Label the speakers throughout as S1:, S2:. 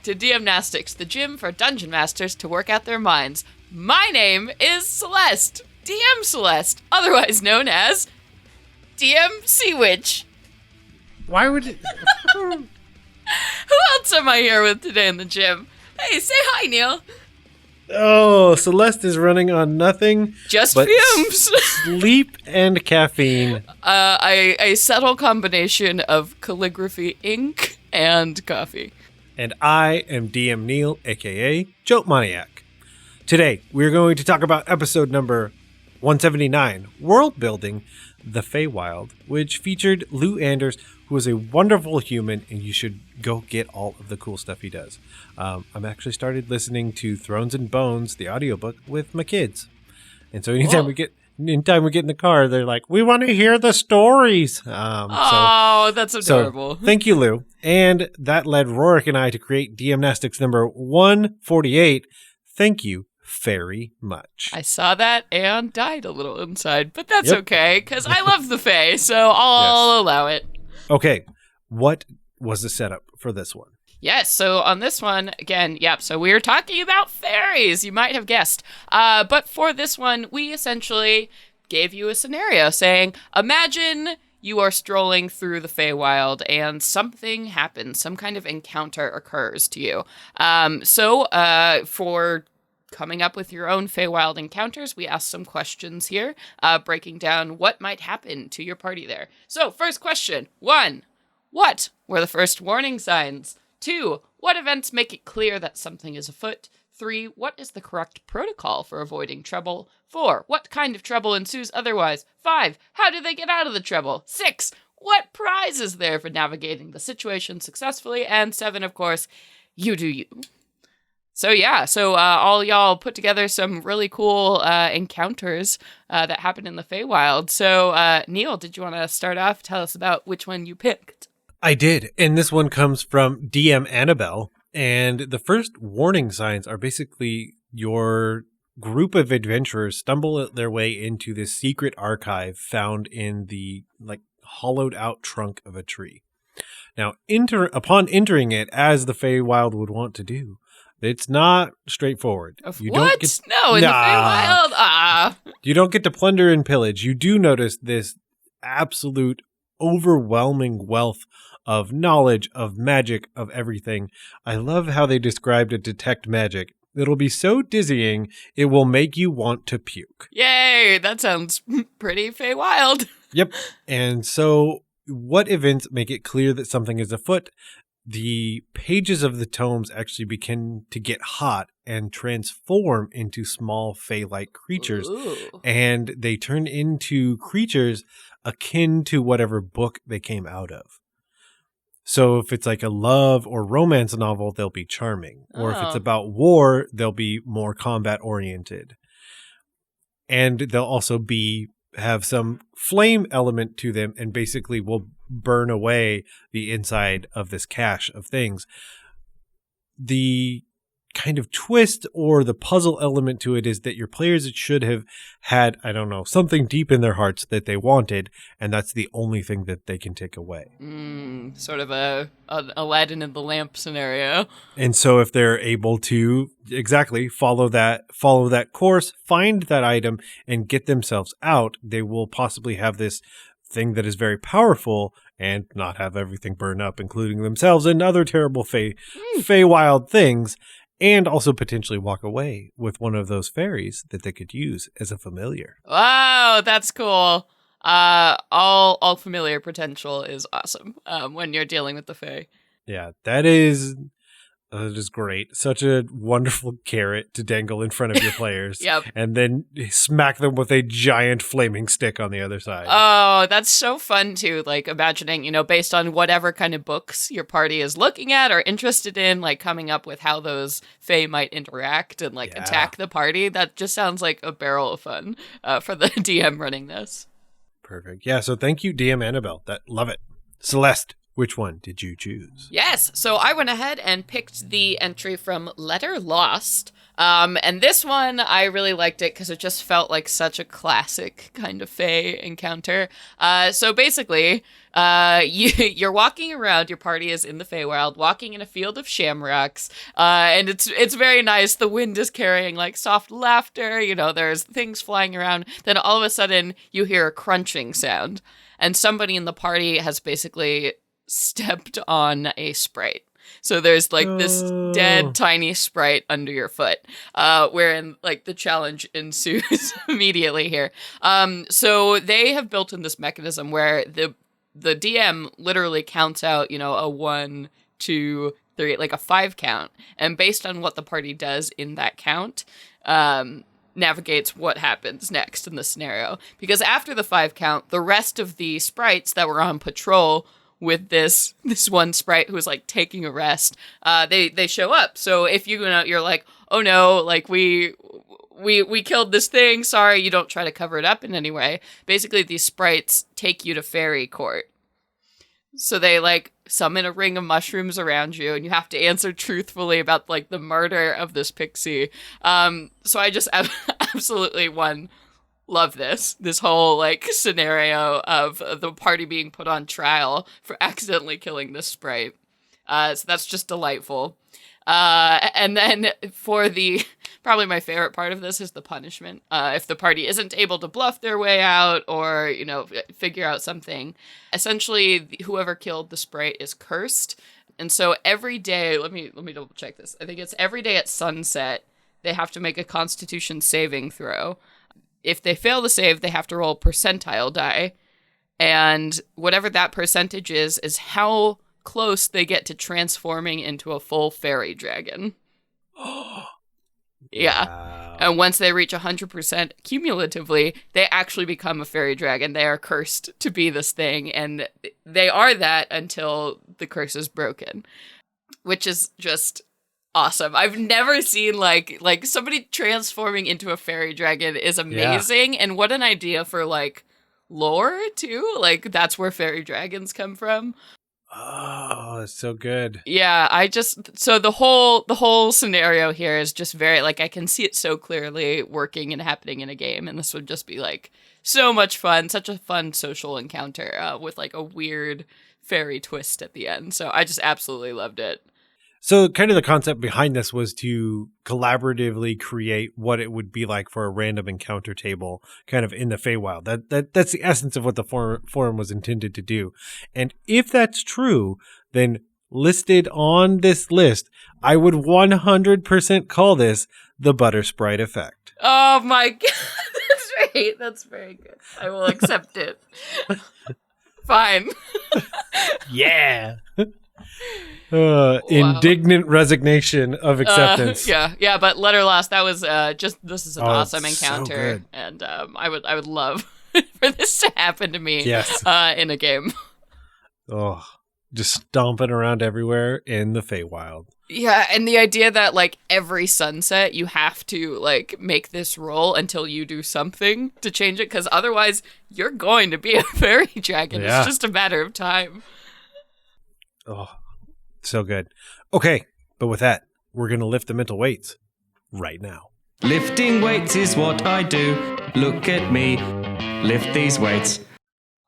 S1: to DM-Nastics, the gym for dungeon masters to work out their minds. My name is Celeste, DM Celeste, otherwise known as DM Sea Witch.
S2: Why would it...
S1: Who else am I here with today in the gym? Hey, say hi, Neal.
S2: Oh, Celeste is running on nothing
S1: Just
S2: but
S1: fumes.
S2: sleep and caffeine.
S1: A subtle combination of calligraphy, ink, and coffee.
S2: And I am DM Neal, aka Joke Maniac. Today, we're going to talk about episode number 179, World Building, The Feywild, which featured Lou Anders, who is a wonderful human, and you should go get all of the cool stuff he does. I'm actually started listening to Thrones and Bones, the audiobook, with my kids. And so anytime we get in the car, they're like, we want to hear the stories.
S1: That's adorable.
S2: So, thank you, Lou. And that led Rorik and I to create DM-Nastics number 148. Thank you very much.
S1: I saw that and died a little inside, but that's okay, because I love the Fae, so I'll allow it.
S2: Okay, what was the setup for this one?
S1: Yes, so on this one, again, so we're talking about fairies, you might have guessed. But for this one, we essentially gave you a scenario saying, imagine you are strolling through the Feywild and something happens, some kind of encounter occurs to you. For coming up with your own Feywild encounters, we asked some questions here, breaking down what might happen to your party there. So, first question. 1. What were the first warning signs? 2. What events make it clear that something is afoot? 3. What is the correct protocol for avoiding trouble? 4. What kind of trouble ensues otherwise? 5. How do they get out of the trouble? 6. What prize is there for navigating the situation successfully? And 7, of course, you do you. So all y'all put together some really cool encounters that happened in the Feywild. So, Neal, did you want to start off? Tell us about which one you picked.
S2: I did, and this one comes from DM Annabelle, and the first warning signs are basically your group of adventurers stumble their way into this secret archive found in the hollowed out trunk of a tree. Now, upon entering it, as the Feywild would want to do, it's not straightforward.
S1: In the Feywild?
S2: You don't get to plunder and pillage. You do notice this absolute overwhelming wealth of knowledge, of magic, of everything. I love how they described a detect magic. It'll be so dizzying, it will make you want to puke.
S1: Yay! That sounds pretty Feywild.
S2: Yep. And so, what events make it clear that something is afoot? The pages of the tomes actually begin to get hot and transform into small Fey-like creatures.
S1: Ooh.
S2: And they turn into creatures akin to whatever book they came out of. So if it's like a love or romance novel, they'll be charming. Or if it's about war, they'll be more combat-oriented. And they'll also have some flame element to them and basically will burn away the inside of this cache of things. The kind of twist or the puzzle element to it is that your players should have had, something deep in their hearts that they wanted, and that's the only thing that they can take away.
S1: Sort of an Aladdin in the lamp scenario.
S2: And so if they're able to exactly follow that course, find that item, and get themselves out, they will possibly have this thing that is very powerful and not have everything burn up, including themselves and other terrible Feywild things, and also potentially walk away with one of those fairies that they could use as a familiar.
S1: Wow, that's cool. All familiar potential is awesome when you're dealing with the Fae.
S2: Yeah, that is great. Such a wonderful carrot to dangle in front of your players.
S1: Yep.
S2: And then smack them with a giant flaming stick on the other side.
S1: Oh, that's so fun too. Like imagining, based on whatever kind of books your party is looking at or interested in, like coming up with how those Fae might interact and attack the party. That just sounds like a barrel of fun for the DM running this.
S2: Perfect. Yeah, so thank you, DM Annabelle. Love it. Celeste, Which one did you choose?
S1: Yes, so I went ahead and picked the entry from Letter Lost. And this one, I really liked it because it just felt like such a classic kind of Fae encounter. So basically, you're walking around, your party is in the Feywild, walking in a field of shamrocks, and it's very nice. The wind is carrying like soft laughter, there's things flying around. Then all of a sudden, you hear a crunching sound, and somebody in the party has basically stepped on a sprite. So there's like this dead tiny sprite under your foot, wherein like the challenge ensues immediately here. So they have built in this mechanism where the DM literally counts out, a 1, 2, 3, like a 5 count, and based on what the party does in that count, navigates what happens next in the scenario. Because after the 5 count, the rest of the sprites that were on patrol with this one sprite who's like taking a rest, they show up. So if you're like, oh no, like we killed this thing, sorry, you don't try to cover it up in any way. Basically, these sprites take you to fairy court. So they like summon a ring of mushrooms around you, and you have to answer truthfully about like the murder of this pixie. So I just absolutely love this whole like scenario of the party being put on trial for accidentally killing this sprite. So that's just delightful. And then for probably my favorite part of this is the punishment. If the party isn't able to bluff their way out or, figure out something, essentially whoever killed the sprite is cursed. And so every day, let me double check this. I think it's every day at sunset, they have to make a Constitution saving throw. If they fail the save, they have to roll a percentile die. And whatever that percentage is how close they get to transforming into a full fairy dragon. Yeah.
S2: Wow.
S1: And once they reach 100% cumulatively, they actually become a fairy dragon. They are cursed to be this thing, and they are that until the curse is broken, which is just awesome. I've never seen like somebody transforming into a fairy dragon is amazing. Yeah. And what an idea for like lore too. Like that's where fairy dragons come from.
S2: Oh, that's so good.
S1: Yeah, so the whole scenario here is just very like I can see it so clearly working and happening in a game, and this would just be like so much fun, such a fun social encounter with like a weird fairy twist at the end. So I just absolutely loved it.
S2: So kind of the concept behind this was to collaboratively create what it would be like for a random encounter table kind of in the Feywild. That's the essence of what the forum was intended to do. And if that's true, then listed on this list, I would 100% call this the Butter Sprite effect.
S1: Oh my God. That's right. That's very good. I will accept it. Fine.
S2: Yeah. Wow. Indignant resignation of acceptance.
S1: Yeah, but Letter Lost, that was this is an awesome encounter,
S2: so
S1: and I would love for this to happen to me.
S2: Yes.
S1: In a game.
S2: Oh, just stomping around everywhere in the Feywild.
S1: Yeah, and the idea that like every sunset you have to like make this roll until you do something to change it, because otherwise you're going to be a fairy dragon. Yeah. It's just a matter of time.
S2: Oh, so good. Okay, but with that, we're going to lift the mental weights right now.
S3: Lifting weights is what I do. Look at me. Lift these weights.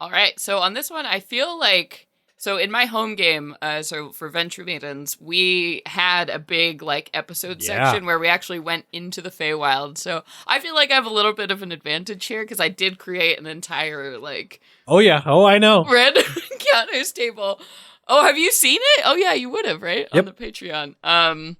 S1: All right, so on this one, I feel like... So in my home game, so for Venture Maidens, we had a big like episode section where we actually went into the Feywild. So I feel like I have a little bit of an advantage here because I did create an entire like...
S2: Oh, yeah. Oh, I know.
S1: Random encounters table. Oh, have you seen it? Oh, yeah, you would have, right?
S2: Yep.
S1: On the Patreon.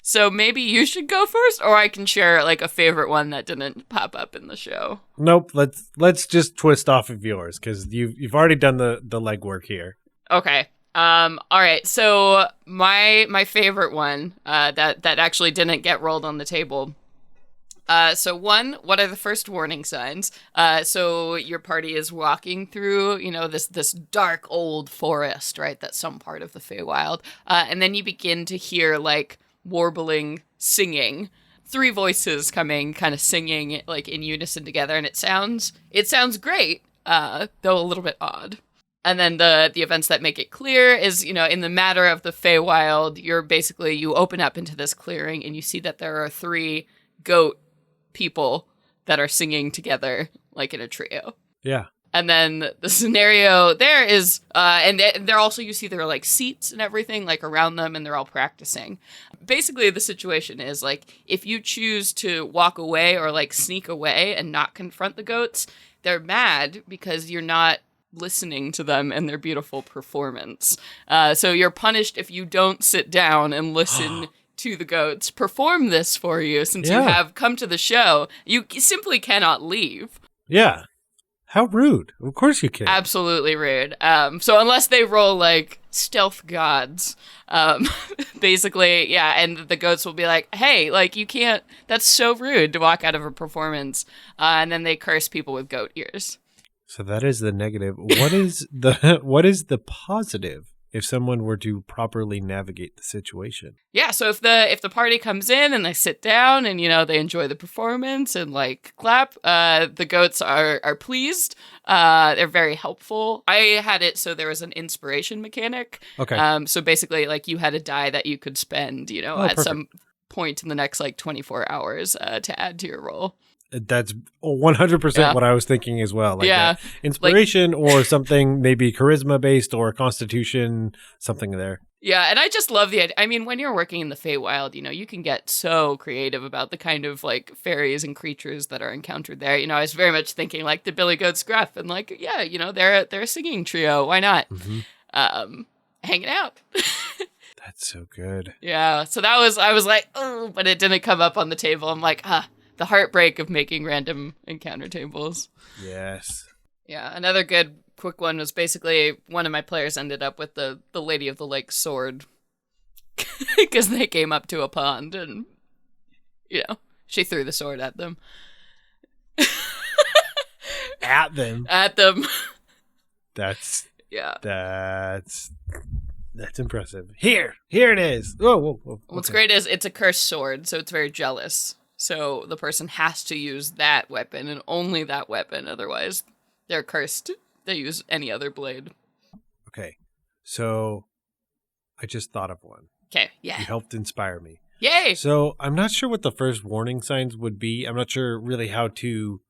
S1: So maybe you should go first, or I can share like a favorite one that didn't pop up in the show.
S2: Nope. Let's just twist off of yours because you've already done the legwork here.
S1: Okay. All right. So my favorite one that actually didn't get rolled on the table. So one, what are the first warning signs? So your party is walking through, this dark old forest, right? That's some part of the Feywild. And then you begin to hear like warbling, singing, 3 voices coming, kind of singing like in unison together. And it sounds great, though a little bit odd. And then the events that make it clear is, in the matter of the Feywild, you open up into this clearing and you see that there are 3 goat people that are singing together, like in a trio.
S2: Yeah.
S1: And then the scenario there is, and they're also, you see there are like seats and everything like around them, and they're all practicing. Basically, the situation is like, if you choose to walk away or like sneak away and not confront the goats, they're mad because you're not listening to them and their beautiful performance. So you're punished if you don't sit down and listen to the goats perform this for you, since you have come to the show. You simply cannot leave.
S2: Yeah. How rude. Of course you can.
S1: Absolutely rude. So unless they roll like stealth gods, basically, and the goats will be like, hey, like you can't, that's so rude to walk out of a performance. And then they curse people with goat ears.
S2: So that is the negative. What is the positive if someone were to properly navigate the situation?
S1: Yeah, so if the party comes in and they sit down and they enjoy the performance and like clap, the goats are pleased. They're very helpful. I had it so there was an inspiration mechanic.
S2: Okay.
S1: So basically, like you had a die that you could spend, at
S2: perfect.
S1: some point in the next like 24 hours to add to your roll.
S2: That's 100% what I was thinking as well. Like inspiration or something, maybe charisma based or constitution, something there.
S1: Yeah, and I just love the idea. I mean, when you're working in the Feywild, you can get so creative about the kind of like fairies and creatures that are encountered there. I was very much thinking like the Billy Goat's Gruff, and like, they're a singing trio. Why not?
S2: Mm-hmm.
S1: Hanging out.
S2: That's so good.
S1: Yeah, so I was like, oh, but it didn't come up on the table. I'm like, the heartbreak of making random encounter tables.
S2: Yes.
S1: Yeah, another good quick one was basically one of my players ended up with the Lady of the Lake sword because they came up to a pond and, she threw the sword at them.
S2: At them?
S1: At them.
S2: That's impressive. Here it is. Whoa. Okay.
S1: What's great is it's a cursed sword, so it's very jealous. So the person has to use that weapon and only that weapon. Otherwise, they're cursed. They use any other blade.
S2: Okay. So I just thought of one.
S1: Okay. Yeah.
S2: You helped inspire me.
S1: Yay.
S2: So I'm not sure what the first warning signs would be. I'm not sure really how to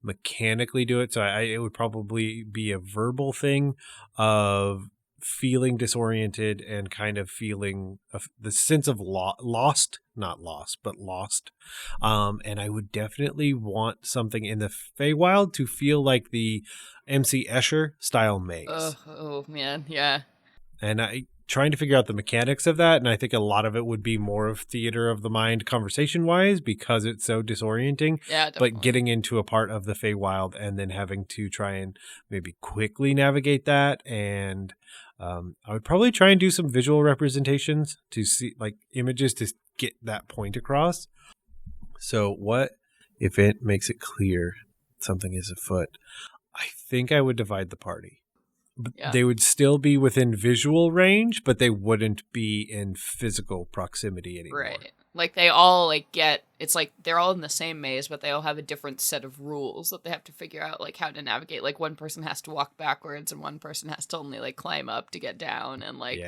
S2: mechanically do it. So it would probably be a verbal thing of feeling disoriented and kind of feeling the sense of lost, not lost, but lost. And I would definitely want something in the Feywild to feel like the MC Escher style maze.
S1: Oh man, yeah.
S2: And trying to figure out the mechanics of that, and I think a lot of it would be more of theater of the mind conversation-wise because it's so disorienting.
S1: Yeah, definitely.
S2: But getting into a part of the Feywild and then having to try and maybe quickly navigate that, and I would probably try and do some visual representations to see, like, images to get that point across. So what if it makes it clear something is afoot? I think I would divide the party.
S1: Yeah.
S2: They would still be within visual range, but they wouldn't be in physical proximity anymore.
S1: Right. Like they all it's like they're all in the same maze, but they all have a different set of rules that they have to figure out like how to navigate. Like one person has to walk backwards and one person has to only like climb up to get down and like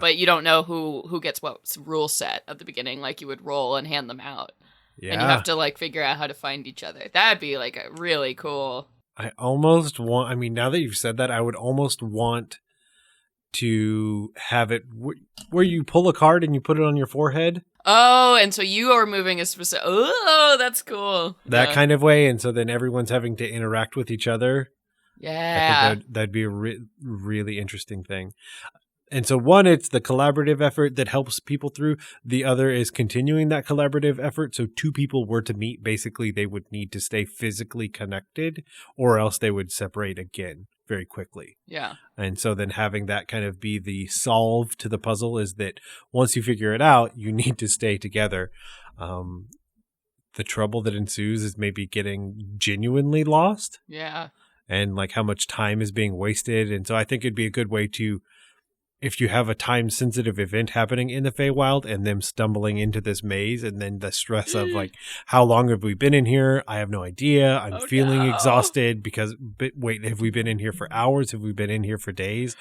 S1: but you don't know who gets what rule set at the beginning. Like you would roll and hand them out. Yeah. And you have to like figure out how to find each other. That'd be like a really cool.
S2: I almost want, I mean, now that you've said that, I would almost want to have it where you pull a card and you put it on your forehead.
S1: Oh, and so you are moving a specific, oh, that's cool.
S2: That kind of way. And so then everyone's having to interact with each other.
S1: Yeah.
S2: I think that'd be a really interesting thing. And so one, it's the collaborative effort that helps people through. The other is continuing that collaborative effort. So two people were to meet, basically they would need to stay physically connected or else they would separate again very quickly.
S1: Yeah.
S2: And so then having that kind of be the solve to the puzzle is that once you figure it out, you need to stay together. The trouble that ensues is maybe getting genuinely lost.
S1: Yeah.
S2: And like how much time is being wasted. And so I think it'd be a good way to if you have a time-sensitive event happening in the Feywild and them stumbling into this maze, and then the stress of like, how long have we been in here? I have no idea. I'm feeling exhausted because, wait, have we been in here for hours? Have we been in here for days?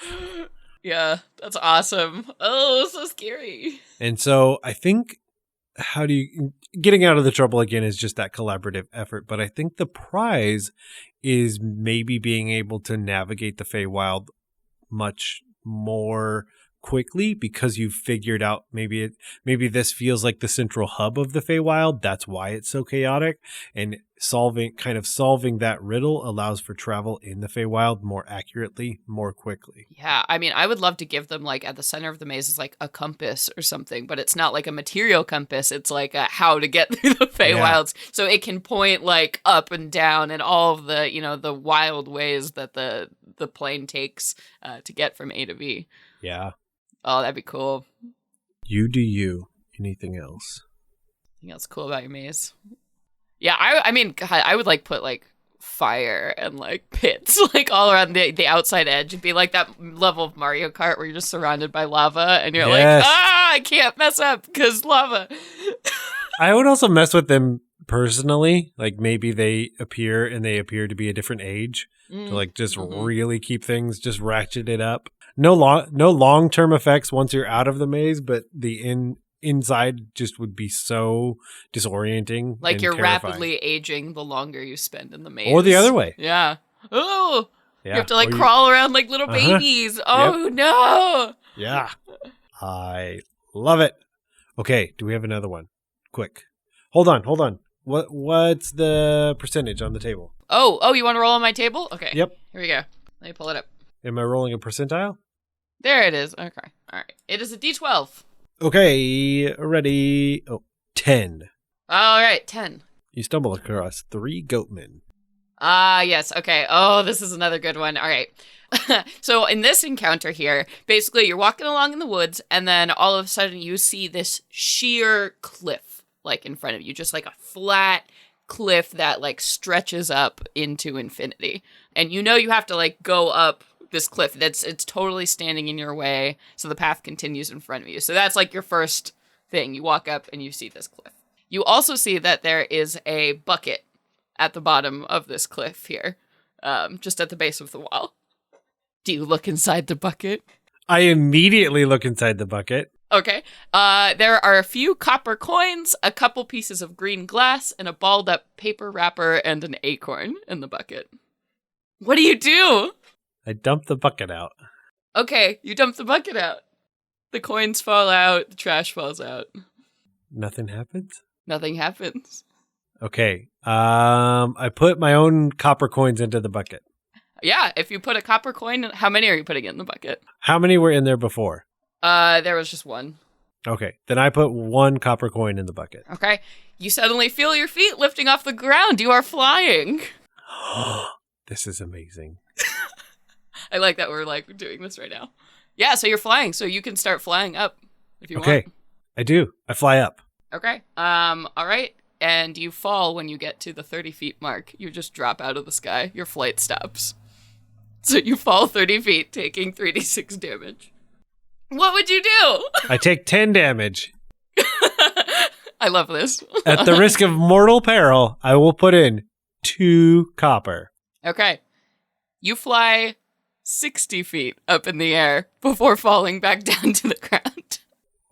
S1: Yeah, that's awesome. Oh, so scary.
S2: And so I think getting out of the trouble again is just that collaborative effort. But I think the prize is maybe being able to navigate the Feywild much more quickly because you've figured out maybe this feels like the central hub of the Feywild. That's why it's so chaotic, and solving that riddle allows for travel in the Feywild more accurately, more quickly.
S1: Yeah, I mean, I would love to give them like at the center of the maze is like a compass or something, but it's not like a material compass. It's like a how to get through the Feywilds, so it can point like up and down and all of the the wild ways that the plane takes to get from A to B.
S2: Yeah.
S1: Oh, that'd be cool.
S2: You do you. Anything else?
S1: Anything else cool about your maze? Yeah, I mean, God, I would like put like fire and like pits like all around the outside edge. It'd be like that level of Mario Kart where you're just surrounded by lava and you're like, I can't mess up because lava.
S2: I would also mess with them personally. Like maybe they appear to be a different age to like just really keep things just ratchet it up. No long-term effects once you're out of the maze, but the inside just would be so disorienting.
S1: Like
S2: and
S1: you're
S2: terrifying.
S1: rapidly aging the longer you spend in the maze.
S2: Or the other way.
S1: Yeah. Oh,
S2: yeah.
S1: You have to like crawl around like little babies. Oh, no.
S2: Yeah. I love it. Okay. Do we have another one? Quick. Hold on. What's the percentage on the table?
S1: Oh, you want to roll on my table? Okay.
S2: Yep.
S1: Here we go. Let me pull it up.
S2: Am I rolling a percentile?
S1: There it is. Okay. All right. It is a D12.
S2: Okay. Ready. 10.
S1: All right. 10.
S2: You stumble across 3 goatmen.
S1: Yes. Okay. Oh, this is another good one. All right. So in this encounter here, basically you're walking along in the woods and then all of a sudden you see this sheer cliff like in front of you, just like a flat cliff that like stretches up into infinity. And you have to like go up this cliff it's totally standing in your way, so the path continues in front of you. So that's like your first thing. You walk up and you see this cliff. You also see that there is a bucket at the bottom of this cliff here, just at the base of the wall. Do you look inside the bucket?
S2: I immediately look inside the bucket.
S1: Okay. There are a few copper coins, a couple pieces of green glass, and a balled up paper wrapper and an acorn in the bucket. What do you do?
S2: I dump the bucket out.
S1: Okay, you dump the bucket out. The coins fall out, the trash falls out.
S2: Nothing happens?
S1: Nothing happens.
S2: Okay. I put my own copper coins into the bucket.
S1: Yeah, if you put a copper coin, how many are you putting in the bucket?
S2: How many were in there before?
S1: There was just one.
S2: Okay, then I put 1 copper coin in the bucket.
S1: Okay. You suddenly feel your feet lifting off the ground. You are flying.
S2: This is amazing.
S1: I like that we're like doing this right now. Yeah, so you're flying, so you can start flying up if you want.
S2: Okay, I do. I fly up.
S1: Okay. All right. And you fall when you get to the 30 feet mark. You just drop out of the sky. Your flight stops. So you fall 30 feet, taking 3d6 damage. What would you do?
S2: I take 10 damage.
S1: I love this.
S2: At the risk of mortal peril, I will put in 2 copper.
S1: Okay. You fly 60 feet up in the air before falling back down to the ground.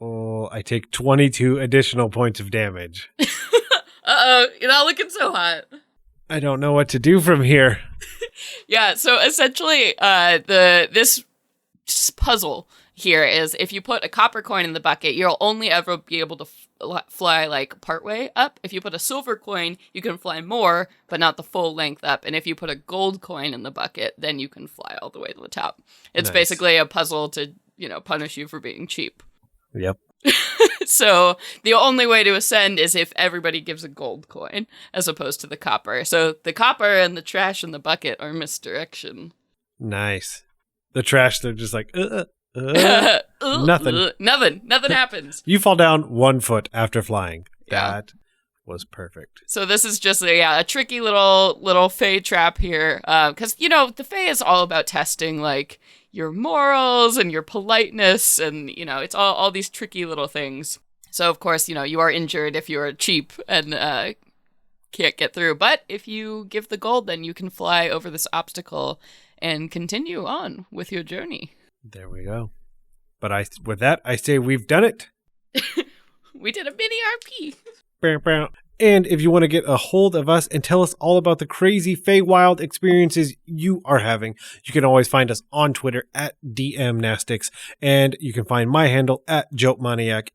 S2: Oh, I take 22 additional points of damage.
S1: Uh-oh, you're not looking so hot.
S2: I don't know what to do from here.
S1: Yeah, so essentially, this puzzle here is if you put a copper coin in the bucket, you'll only ever be able to fly like partway up. If you put a silver coin, you can fly more, but not the full length up. And if you put a gold coin in the bucket, then you can fly all the way to the top. It's basically a puzzle to, punish you for being cheap.
S2: Yep.
S1: So the only way to ascend is if everybody gives a gold coin as opposed to the copper. So the copper and the trash in the bucket are misdirection.
S2: Nice. The trash, they're just like, nothing.
S1: Nothing happens.
S2: You fall down 1 foot after flying.
S1: Yeah.
S2: That was perfect.
S1: So this is just a tricky little Fae trap here. Because, the Fae is all about testing, like, your morals and your politeness. And, it's all these tricky little things. So, of course, you are injured if you're cheap and can't get through. But if you give the gold, then you can fly over this obstacle and continue on with your journey.
S2: There we go. But with that, I say we've done it.
S1: We did a mini RP.
S2: And if you want to get a hold of us and tell us all about the crazy Feywild experiences you are having, you can always find us on Twitter at DM-Nastics. And you can find my handle at JokeManiac,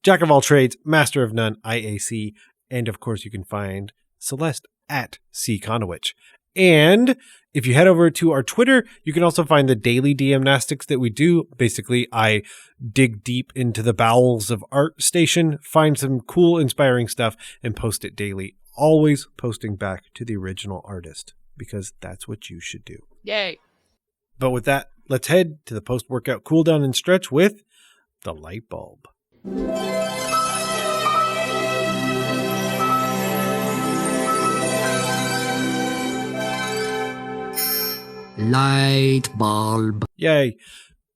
S2: Jack of all trades, master of none, IAC. And of course, you can find Celeste at C. Conowitch. And if you head over to our Twitter, you can also find the daily DM-Nastics that we do. Basically, I dig deep into the bowels of ArtStation, find some cool, inspiring stuff, and post it daily. Always posting back to the original artist, because that's what you should do.
S1: Yay.
S2: But with that, let's head to the post-workout cooldown and stretch with the light bulb.
S4: Light bulb.
S2: Yay.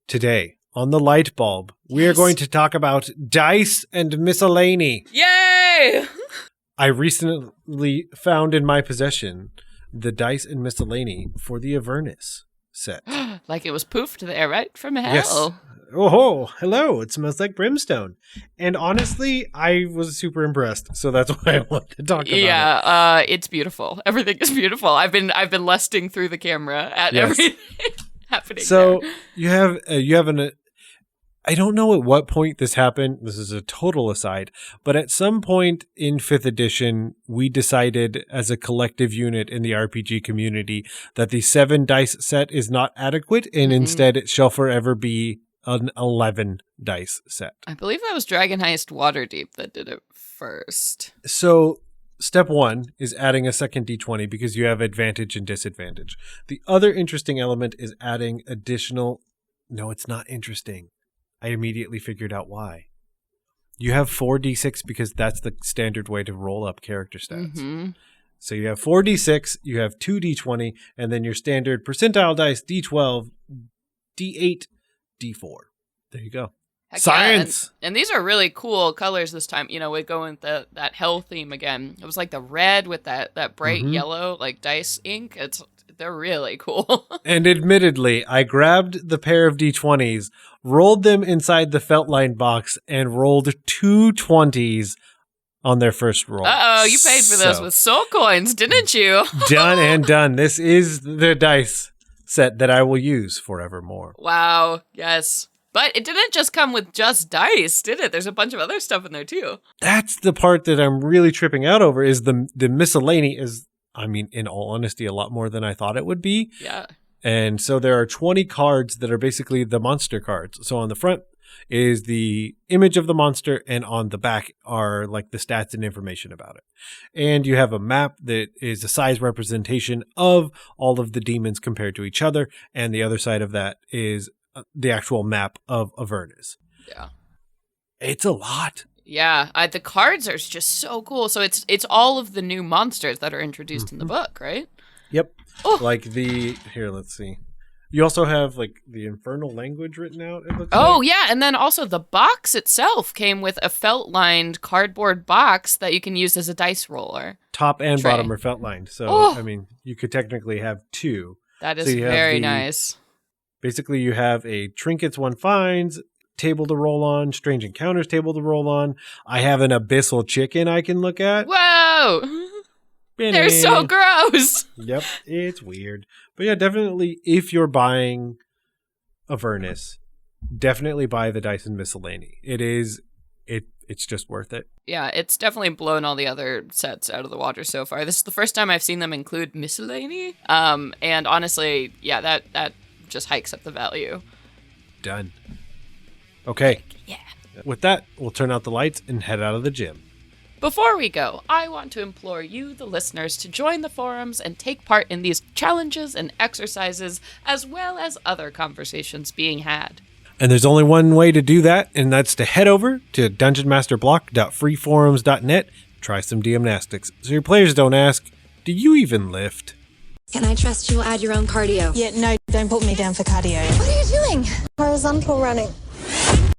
S2: Today, on the light bulb, we are going to talk about dice and miscellany.
S1: Yay!
S2: I recently found in my possession the dice and miscellany for the Avernus set.
S1: Like it was poofed there, right? From hell.
S2: Yes. Oh, hello. It smells like brimstone. And honestly, I was super impressed. So that's why I wanted to talk about it.
S1: Yeah, it's beautiful. Everything is beautiful. I've been lusting through the camera at everything happening.
S2: So
S1: there.
S2: you have an I don't know at what point this happened. This is a total aside, but at some point in 5th edition, we decided as a collective unit in the RPG community that the 7 dice set is not adequate, and instead it shall forever be an 11 dice set.
S1: I believe that was Dragon Heist Waterdeep that did it first.
S2: So step 1 is adding a second d20 because you have advantage and disadvantage. The other interesting element is adding additional... No, it's not interesting. I immediately figured out why. You have 4d6 because that's the standard way to roll up character stats.
S1: Mm-hmm.
S2: So you have 4d6, you have 2d20, and then your standard percentile dice, d12, d8, d4. There you go.
S1: Heck
S2: Science!
S1: Yeah. And these are really cool colors this time. We're going with that hell theme again. It was like the red with that bright yellow, like dice ink. They're really cool.
S2: And admittedly, I grabbed the pair of d20s, rolled them inside the Feltline box, and rolled 2 20s on their first roll.
S1: Uh-oh, you paid for this with soul coins, didn't you?
S2: Done and done. This is the dice set that I will use forevermore.
S1: Wow, yes. But it didn't just come with just dice, did it? There's a bunch of other stuff in there, too.
S2: That's the part that I'm really tripping out over, is the miscellany is... I mean, in all honesty, a lot more than I thought it would be.
S1: Yeah.
S2: And so there are 20 cards that are basically the monster cards. So on the front is the image of the monster, and on the back are like the stats and information about it. And you have a map that is a size representation of all of the demons compared to each other. And the other side of that is the actual map of Avernus.
S1: Yeah.
S2: It's a lot.
S1: Yeah, the cards are just so cool. So it's all of the new monsters that are introduced in the book, right?
S2: Yep.
S1: Oh.
S2: Like here, let's see. You also have like the infernal language written out, it looks like.
S1: Yeah, and then also the box itself came with a felt-lined cardboard box that you can use as a dice roller.
S2: Top and
S1: tray.
S2: bottom are felt lined. So, I mean, you could technically have 2.
S1: That is very nice.
S2: Basically, you have a Trinkets One Finds table to roll on, Strange Encounters table to roll on. I have an Abyssal Chicken I can look at.
S1: Whoa! They're so gross!
S2: Yep, it's weird. But yeah, definitely, if you're buying Avernus, definitely buy the Dice and Miscellany. It's just worth it.
S1: Yeah, it's definitely blown all the other sets out of the water so far. This is the first time I've seen them include Miscellany. And honestly, yeah, that just hikes up the value.
S2: Done. Okay.
S1: Yeah.
S2: With that, we'll turn out the lights and head out of the gym.
S1: Before we go, I want to implore you, the listeners, to join the forums and take part in these challenges and exercises, as well as other conversations being had.
S2: And there's only one way to do that, and that's to head over to dungeonmasterblock.freeforums.net, try some DM-Nastics so your players don't ask, do you even lift?
S4: Can I trust you'll add your own cardio?
S5: Yeah, no, don't put me down for cardio.
S4: What are you doing?
S5: Horizontal running.